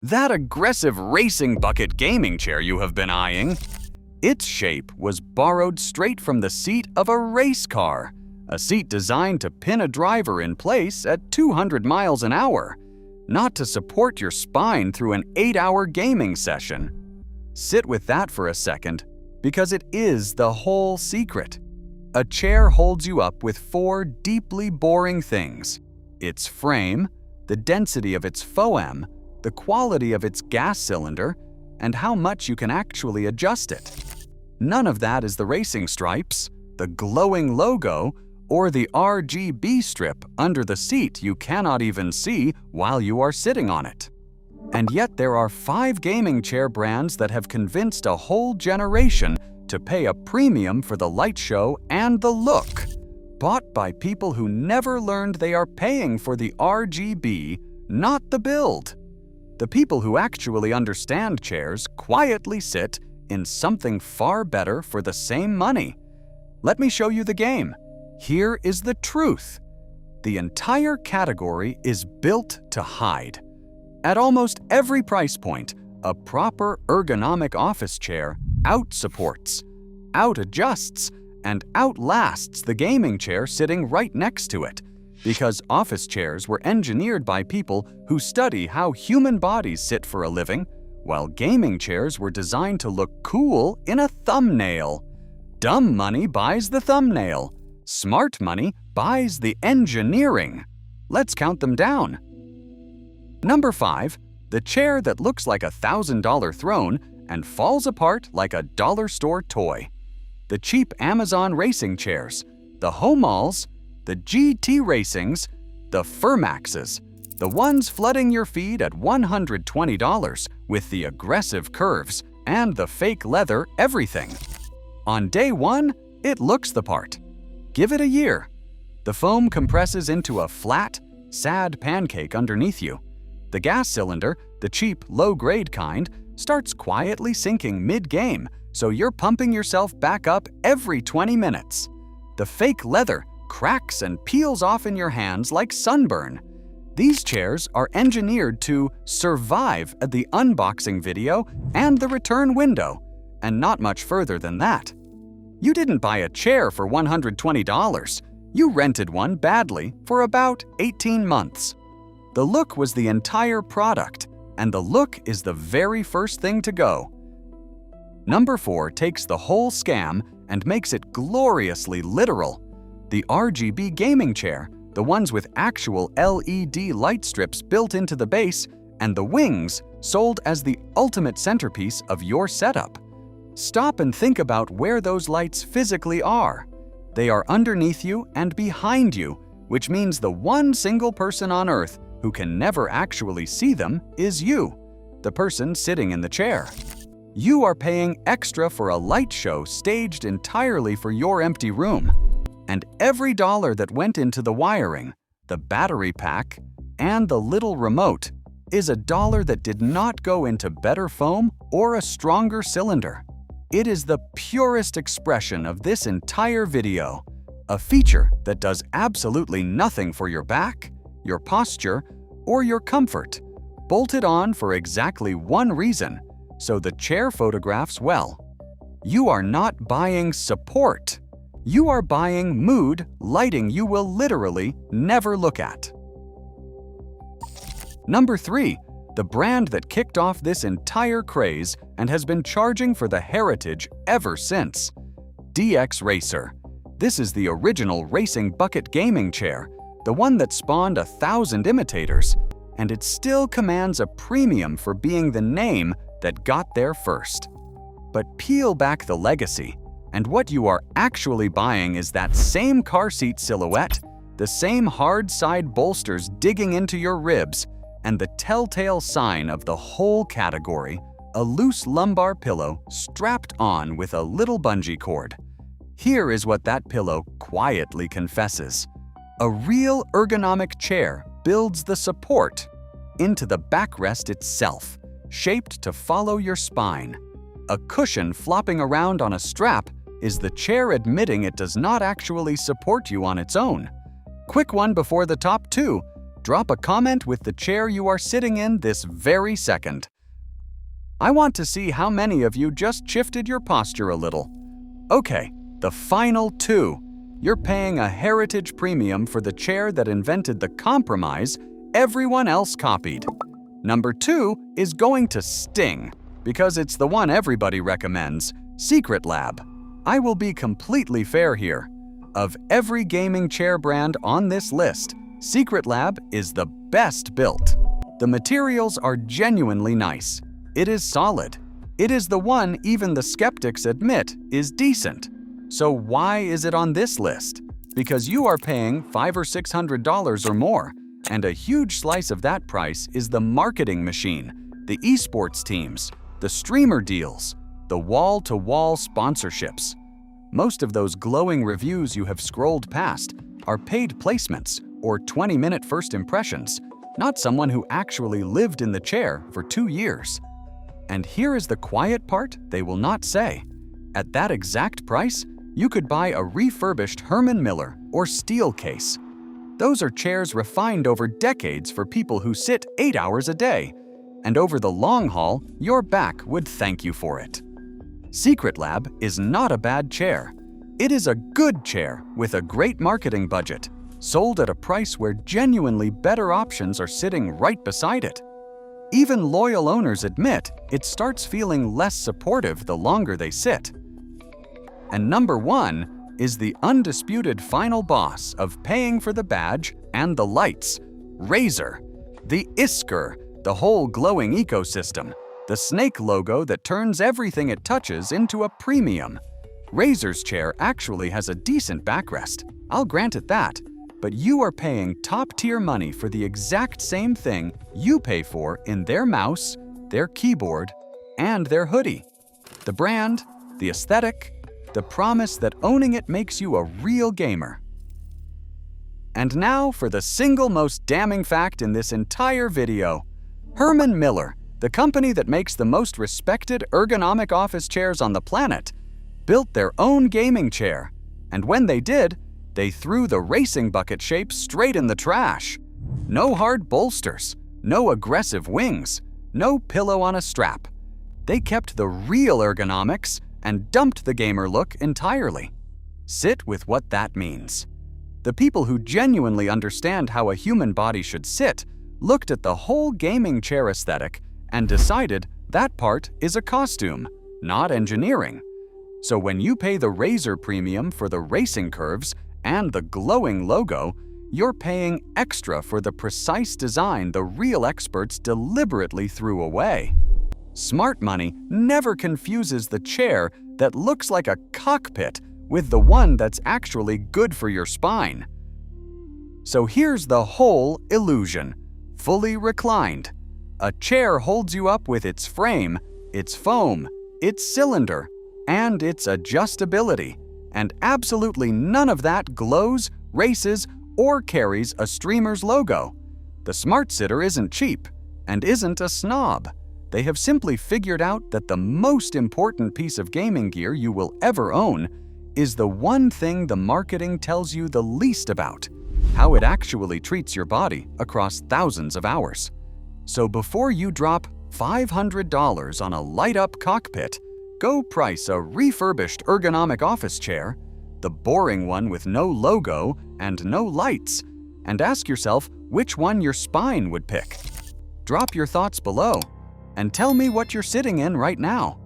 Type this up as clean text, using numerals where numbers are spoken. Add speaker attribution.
Speaker 1: That aggressive racing bucket gaming chair you have been eyeing. Its shape was borrowed straight from the seat of a race car, a seat designed to pin a driver in place at 200 miles an hour, not to support your spine through an 8-hour gaming session. Sit with that for a second, because it is the whole secret. A chair holds you up with 4 deeply boring things: its frame, the density of its foam, the quality of its gas cylinder, and how much you can actually adjust it. None of that is the racing stripes, the glowing logo, or the RGB strip under the seat you cannot even see while you are sitting on it. And yet there are 5 gaming chair brands that have convinced a whole generation to pay a premium for the light show and the look, bought by people who never learned they are paying for the RGB, not the build. The people who actually understand chairs quietly sit in something far better for the same money. Let me show you the game. Here is the truth. The entire category is built to hide. At almost every price point, a proper ergonomic office chair out-supports, out-adjusts, and outlasts the gaming chair sitting right next to it, because office chairs were engineered by people who study how human bodies sit for a living, while gaming chairs were designed to look cool in a thumbnail. Dumb money buys the thumbnail. Smart money buys the engineering. Let's count them down. Number 5, the chair that looks like a $1,000 throne and falls apart like a dollar store toy. The cheap Amazon racing chairs, the Homalls, the GT Racings, the Furmaxes, the ones flooding your feed at $120 with the aggressive curves and the fake leather everything. On day 1, it looks the part. Give it a year. The foam compresses into a flat, sad pancake underneath you. The gas cylinder, the cheap, low-grade kind, starts quietly sinking mid-game, so you're pumping yourself back up every 20 minutes. The fake leather cracks and peels off in your hands like sunburn. These chairs are engineered to survive at the unboxing video and the return window, and not much further than that. You didn't buy a chair for $120. You rented one badly for about 18 months. The look was the entire product, and the look is the very first thing to go. Number 4 takes the whole scam and makes it gloriously literal. The RGB gaming chair, the ones with actual LED light strips built into the base, and the wings sold as the ultimate centerpiece of your setup. Stop and think about where those lights physically are. They are underneath you and behind you, which means the one single person on Earth who can never actually see them is you, the person sitting in the chair. You are paying extra for a light show staged entirely for your empty room. And every dollar that went into the wiring, the battery pack, and the little remote is a dollar that did not go into better foam or a stronger cylinder. It is the purest expression of this entire video, a feature that does absolutely nothing for your back, your posture, or your comfort, bolted on for exactly one reason, so the chair photographs well. You are not buying support. You are buying mood lighting you will literally never look at. Number 3, the brand that kicked off this entire craze and has been charging for the heritage ever since. DX Racer. This is the original racing bucket gaming chair, the one that spawned 1,000 imitators, and it still commands a premium for being the name that got there first. But peel back the legacy, and what you are actually buying is that same car seat silhouette, the same hard side bolsters digging into your ribs, and the telltale sign of the whole category, a loose lumbar pillow strapped on with a little bungee cord. Here is what that pillow quietly confesses. A real ergonomic chair builds the support into the backrest itself, shaped to follow your spine. A cushion flopping around on a strap is the chair admitting it does not actually support you on its own. Quick one before the top 2. Drop a comment with the chair you are sitting in this very second. I want to see how many of you just shifted your posture a little. Okay, the final two. You're paying a heritage premium for the chair that invented the compromise everyone else copied. Number 2 is going to sting, because it's the one everybody recommends, Secret Lab. I will be completely fair here. Of every gaming chair brand on this list, Secret Lab is the best built. The materials are genuinely nice. It is solid. It is the one even the skeptics admit is decent. So why is it on this list? Because you are paying $500 or $600 or more, and a huge slice of that price is the marketing machine, the esports teams, the streamer deals, the wall-to-wall sponsorships. Most of those glowing reviews you have scrolled past are paid placements or 20-minute first impressions, not someone who actually lived in the chair for 2 years. And here is the quiet part they will not say. At that exact price, you could buy a refurbished Herman Miller or steel case. Those are chairs refined over decades for people who sit 8 hours a day, and over the long haul, your back would thank you for it. Secret Lab is not a bad chair. It is a good chair with a great marketing budget, sold at a price where genuinely better options are sitting right beside it. Even loyal owners admit it starts feeling less supportive the longer they sit. And number 1 is the undisputed final boss of paying for the badge and the lights, Razer. The Isker, the whole glowing ecosystem, the snake logo that turns everything it touches into a premium. Razer's chair actually has a decent backrest, I'll grant it that, but you are paying top-tier money for the exact same thing you pay for in their mouse, their keyboard, and their hoodie. The brand, the aesthetic, the promise that owning it makes you a real gamer. And now for the single most damning fact in this entire video. Herman Miller, the company that makes the most respected ergonomic office chairs on the planet, built their own gaming chair, and when they did, they threw the racing bucket shape straight in the trash. No hard bolsters, no aggressive wings, no pillow on a strap. They kept the real ergonomics and dumped the gamer look entirely. Sit with what that means. The people who genuinely understand how a human body should sit looked at the whole gaming chair aesthetic and decided that part is a costume, not engineering. So when you pay the Razer premium for the racing curves and the glowing logo, you're paying extra for the precise design the real experts deliberately threw away. Smart money never confuses the chair that looks like a cockpit with the one that's actually good for your spine. So here's the whole illusion. Fully reclined. A chair holds you up with its frame, its foam, its cylinder, and its adjustability. And absolutely none of that glows, races, or carries a streamer's logo. The Smart Sitter isn't cheap and isn't a snob. They have simply figured out that the most important piece of gaming gear you will ever own is the one thing the marketing tells you the least about, how it actually treats your body across thousands of hours. So before you drop $500 on a light-up cockpit, go price a refurbished ergonomic office chair, the boring one with no logo and no lights, and ask yourself which one your spine would pick. Drop your thoughts below and tell me what you're sitting in right now.